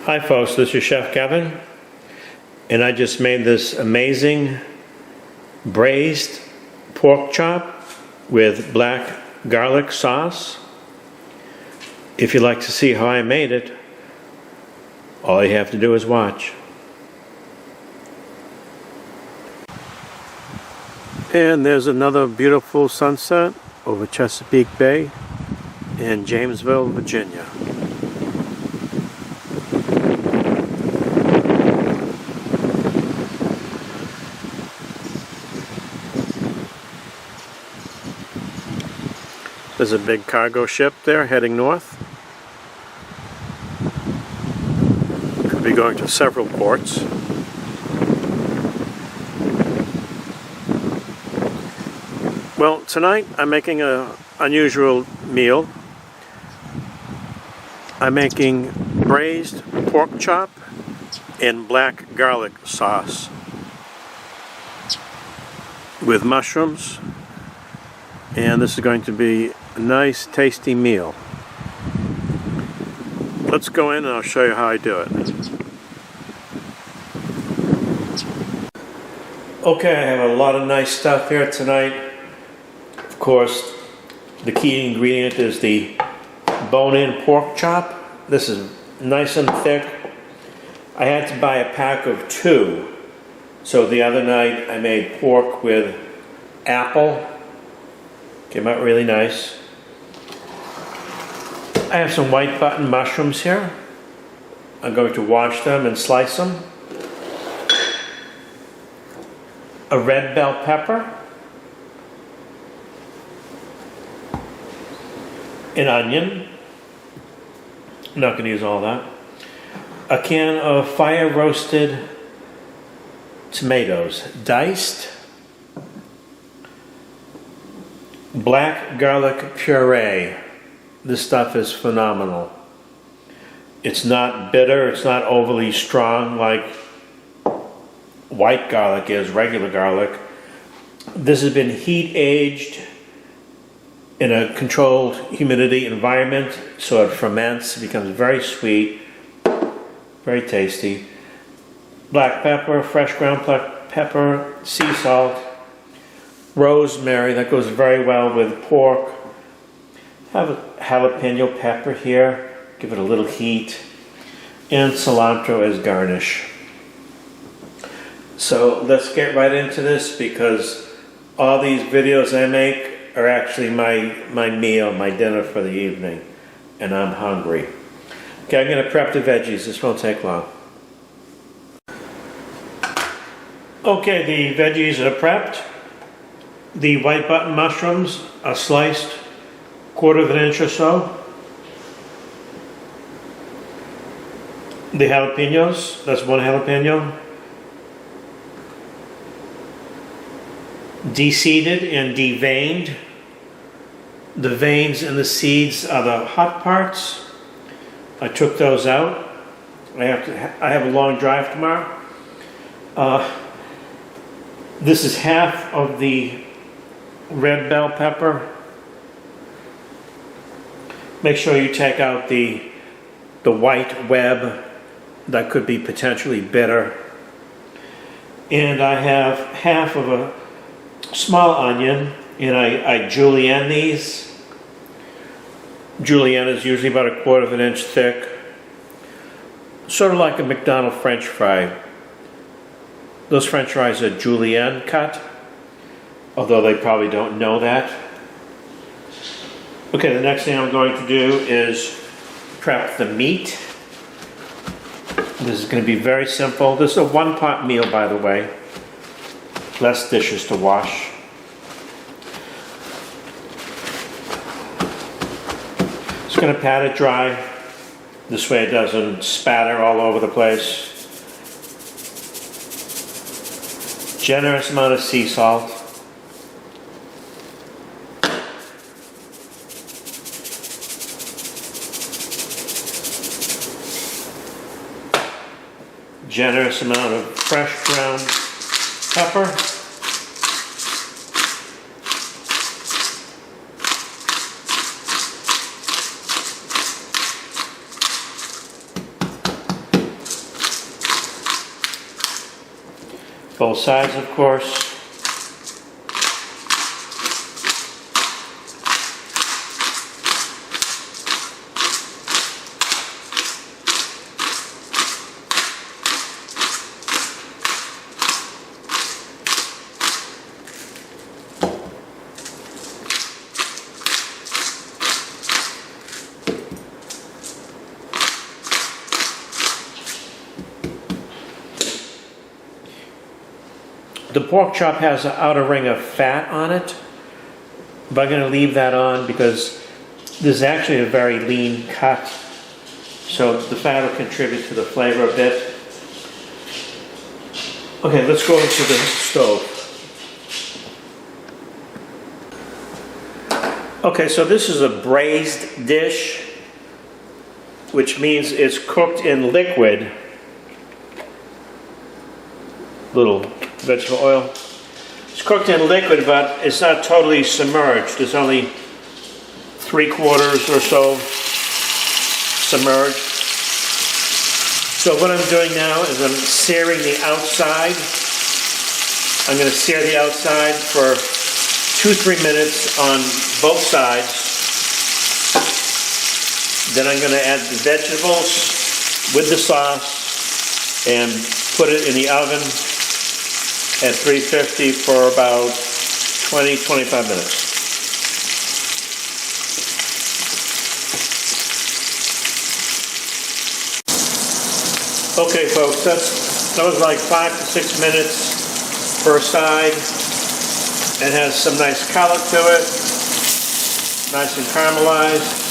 Hi folks, this is Chef Kevin, and I just made this amazing braised pork chop with black garlic sauce. If you'd like to see how I made it, all you have to do is watch. And there's another beautiful sunset over Chesapeake Bay in Jamesville, Virginia. There's a big cargo ship there heading north. Could be going to several ports. Well, tonight I'm making an unusual meal. I'm making braised pork chop in black garlic sauce with mushrooms, and this is going to be a nice tasty meal. Let's go in and I'll show you how I do it. Okay, I have a lot of nice stuff here tonight. Of course, the key ingredient is the bone-in pork chop. This is nice and thick. I had to buy a pack of 2. So the other night I made pork with apple. Came out really nice. I have some white button mushrooms here. I'm going to wash them and slice them. A red bell pepper. An onion. I'm not going to use all that. A can of fire roasted tomatoes, diced. Black garlic puree. This stuff is phenomenal. It's not bitter, it's not overly strong like white garlic is, regular garlic. This has been heat aged in a controlled humidity environment, so it ferments, becomes very sweet, very tasty. Black pepper, fresh ground black pepper, sea salt, rosemary, that goes very well with pork. Have a jalapeno pepper here, give it a little heat, and cilantro as garnish. So let's get right into this, because all these videos I make are actually my meal, my dinner for the evening, and I'm hungry. Okay, I'm going to prep the veggies. This won't take long. Okay, the veggies are prepped. The white button mushrooms are sliced 1/4 inch or so. The jalapenos, that's 1 jalapeno. De-seeded and deveined. The veins and the seeds are the hot parts. I took those out. I have a long drive tomorrow. This is half of the red bell pepper. Make sure you take out the white web that could be potentially bitter. And I have half of a small onion, and I julienne these. Julienne is usually about 1/4 inch thick. Sort of like a McDonald's French fry. Those French fries are julienne cut, although they probably don't know that. Okay, the next thing I'm going to do is prep the meat. This is going to be very simple. This is a 1-pot meal, by the way. Less dishes to wash. Just going to pat it dry. This way it doesn't spatter all over the place. Generous amount of sea salt. Generous amount of fresh ground pepper. Both sides, of course. The pork chop has an outer ring of fat on it, but I'm going to leave that on because this is actually a very lean cut, so the fat will contribute to the flavor a bit. Okay, let's go into the stove. Okay, so this is a braised dish, which means it's cooked in liquid. Little vegetable oil. It's cooked in liquid, but it's not totally submerged. It's only 3/4 or so submerged. So what I'm doing now is I'm searing the outside. I'm going to sear the outside for 2-3 minutes on both sides. Then I'm going to add the vegetables with the sauce and put it in the oven at 350 for about 20-25 minutes. Okay folks, that was like 5 to 6 minutes per side. It has some nice color to it, nice and caramelized.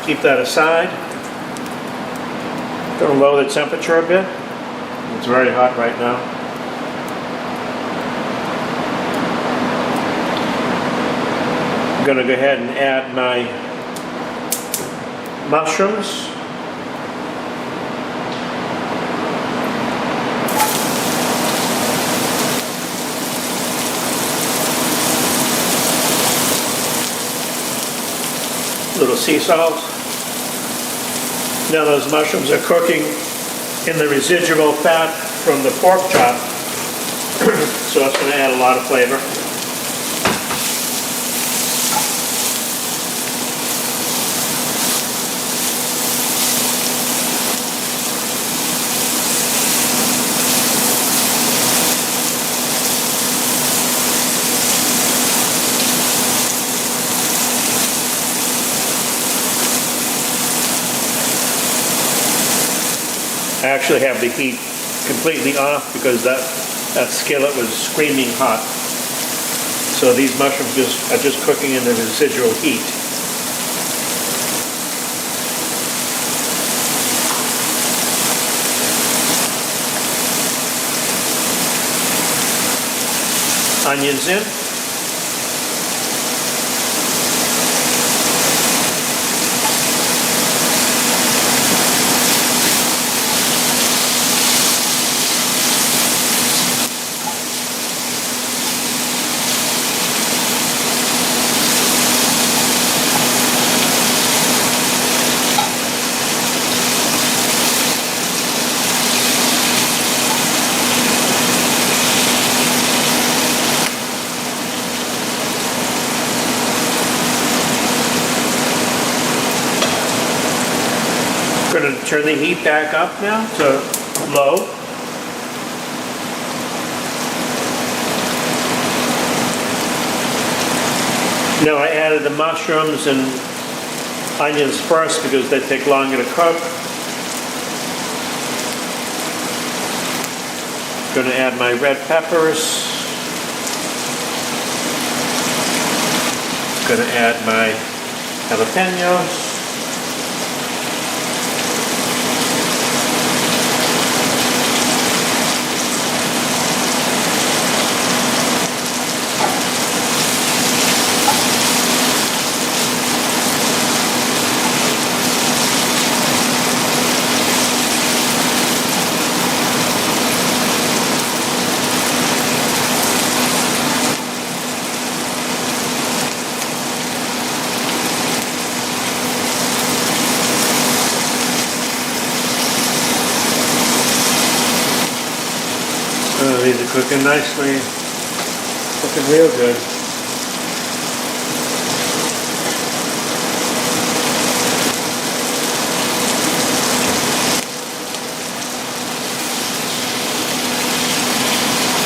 Keep that aside. Going to lower the temperature a bit. It's very hot right now. I'm going to go ahead and add my mushrooms. A little sea salt. Now those mushrooms are cooking in the residual fat from the pork chop, so that's going to add a lot of flavor. I actually have the heat completely off because that skillet was screaming hot. So these mushrooms are just cooking in the residual heat. Onions in. We're going to turn the heat back up now to low. Now I added the mushrooms and onions first because they take longer to cook. Going to add my red peppers. Going to add my jalapenos. cooking nicely. Looking real good.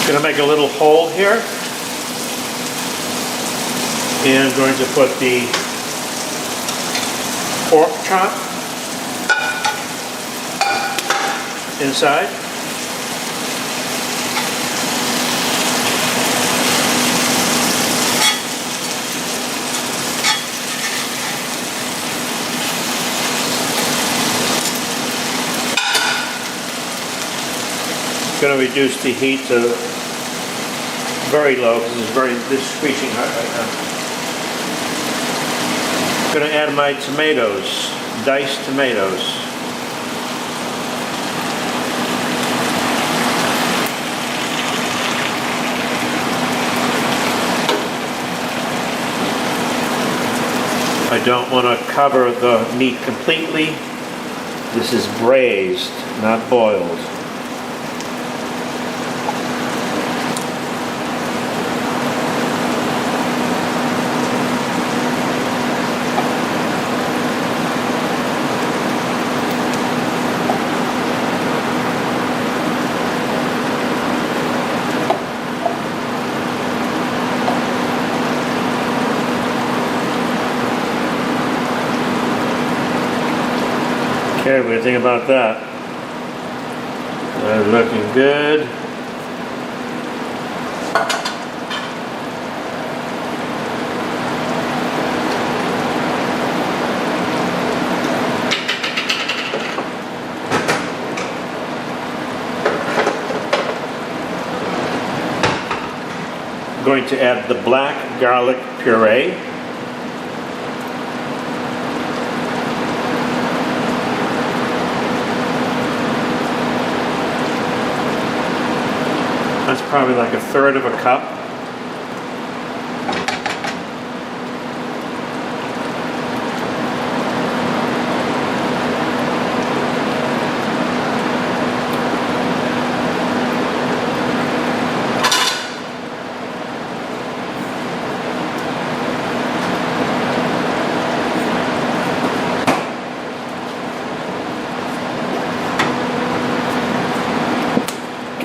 Gonna make a little hole here. And I'm going to put the pork chop inside. Going to reduce the heat to very low because this is screeching hot right now. Going to add my tomatoes, diced tomatoes. I don't want to cover the meat completely. This is braised, not boiled. Okay, what do you think about that? Looking good. I'm going to add the black garlic puree. That's probably like a third of a cup.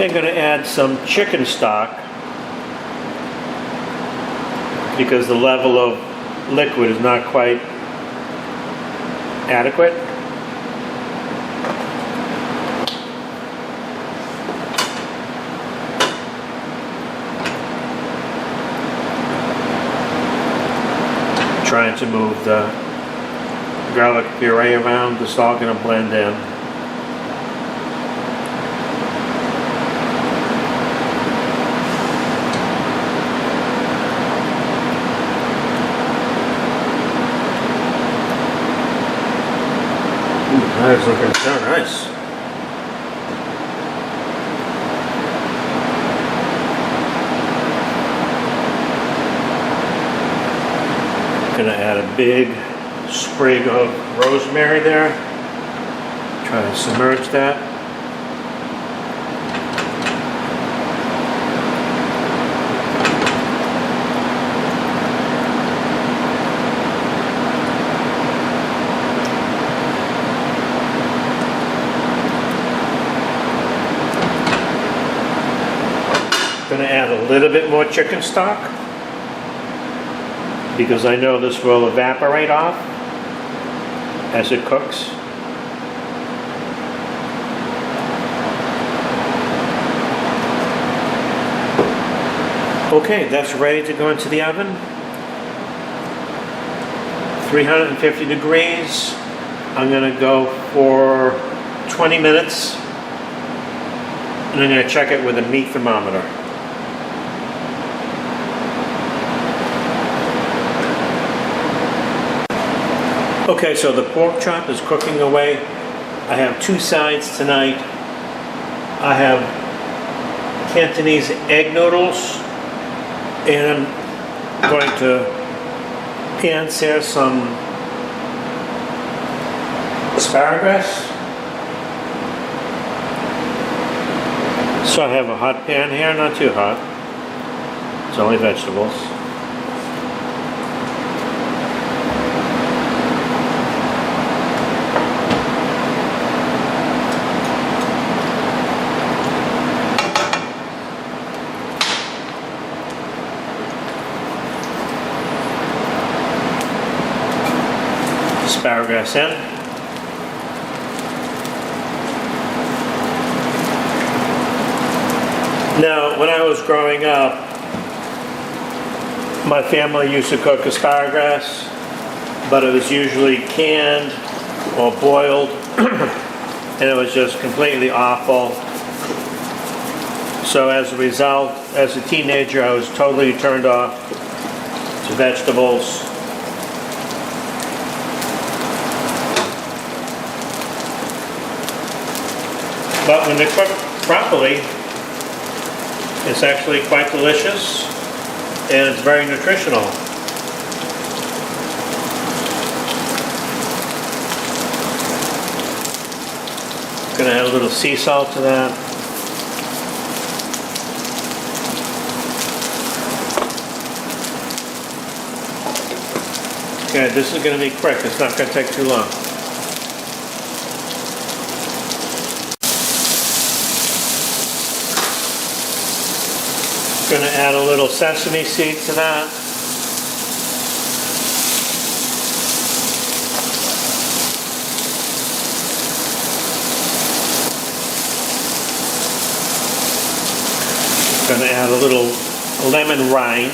Okay, I'm going to add some chicken stock because the level of liquid is not quite adequate. Trying to move the garlic puree around. It's all going to blend in. That is looking so nice. Gonna add a big sprig of rosemary there. Try to submerge that. Going to add a little bit more chicken stock because I know this will evaporate off as it cooks. Okay, that's ready to go into the oven. 350 degrees. I'm going to go for 20 minutes and I'm going to check it with a meat thermometer. Okay, so the pork chop is cooking away. I have two sides tonight. I have Cantonese egg noodles, and I'm going to pan-sear some asparagus. So I have a hot pan here, not too hot. It's only vegetables. Asparagus in. Now, when I was growing up, my family used to cook asparagus, but it was usually canned or boiled, and it was just completely awful. So as a result, as a teenager, I was totally turned off to vegetables. But when they're cooked properly, it's actually quite delicious and it's very nutritional. Gonna add a little sea salt to that. Okay, this is gonna be quick. It's not gonna take too long. Going to add a little sesame seed to that. Going to add a little lemon rind.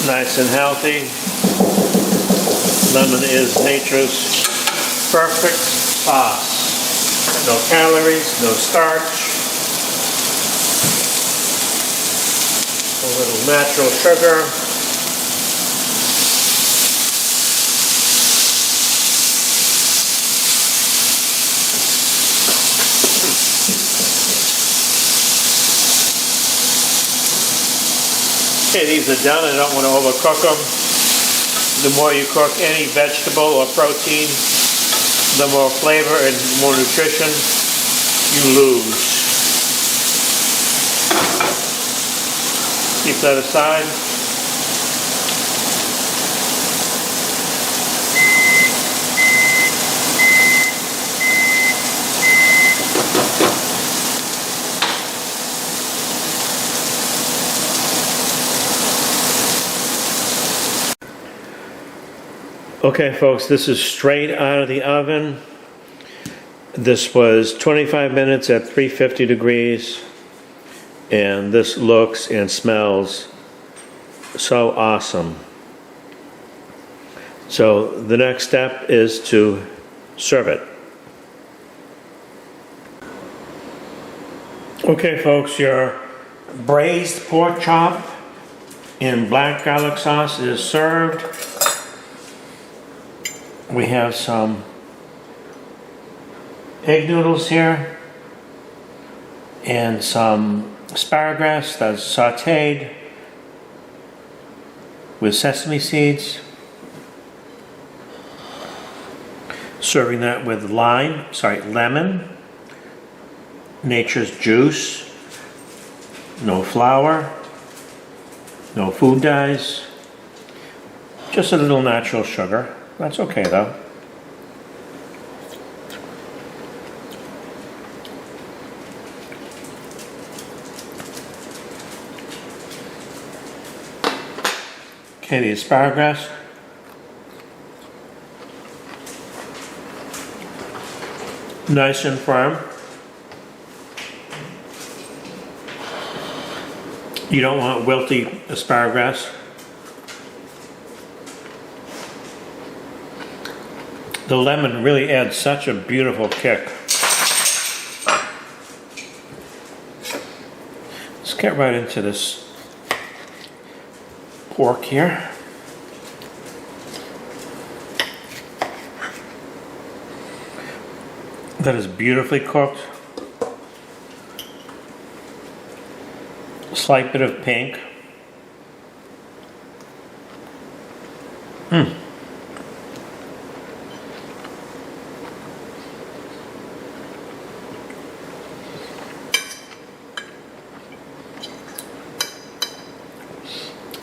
Nice and healthy. Lemon is nature's perfect sauce. No calories, no starch. A little natural sugar. Okay, these are done. I don't want to overcook them. The more you cook any vegetable or protein, the more flavor and more nutrition you lose. Keep that aside. Okay folks, this is straight out of the oven. This was 25 minutes at 350 degrees, and this looks and smells so awesome. So the next step is to serve it. Okay folks, your braised pork chop in black garlic sauce is served. We have some egg noodles here and some asparagus that's sauteed with sesame seeds. Serving that with lemon, nature's juice, no flour, no food dyes, just a little natural sugar. That's okay though. Okay, the asparagus. Nice and firm. You don't want wilty asparagus. The lemon really adds such a beautiful kick. Let's get right into this pork here. That is beautifully cooked. Slight bit of pink.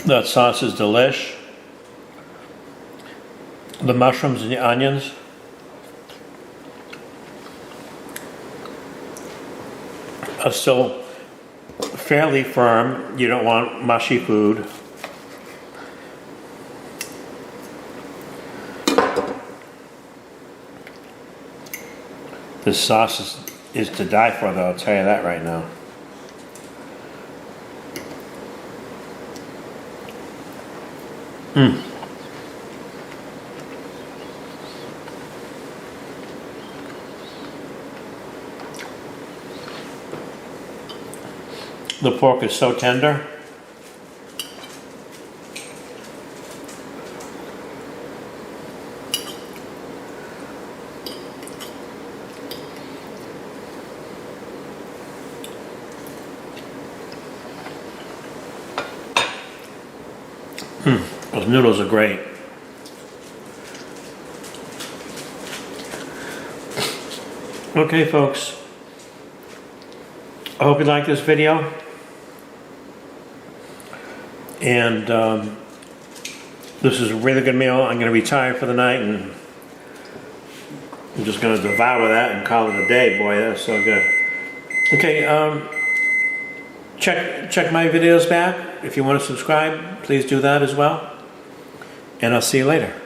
That sauce is delish. The mushrooms and the onions. Are still fairly firm. You don't want mushy food. This sauce is to die for, though, I'll tell you that right now. The pork is so tender. Those noodles are great. Okay, folks. I hope you like this video. And this is a really good meal. I'm going to retire for the night, and I'm just going to devour that and call it a day. Boy, that's so good. Okay, check my videos back. If you want to subscribe, please do that as well. And I'll see you later.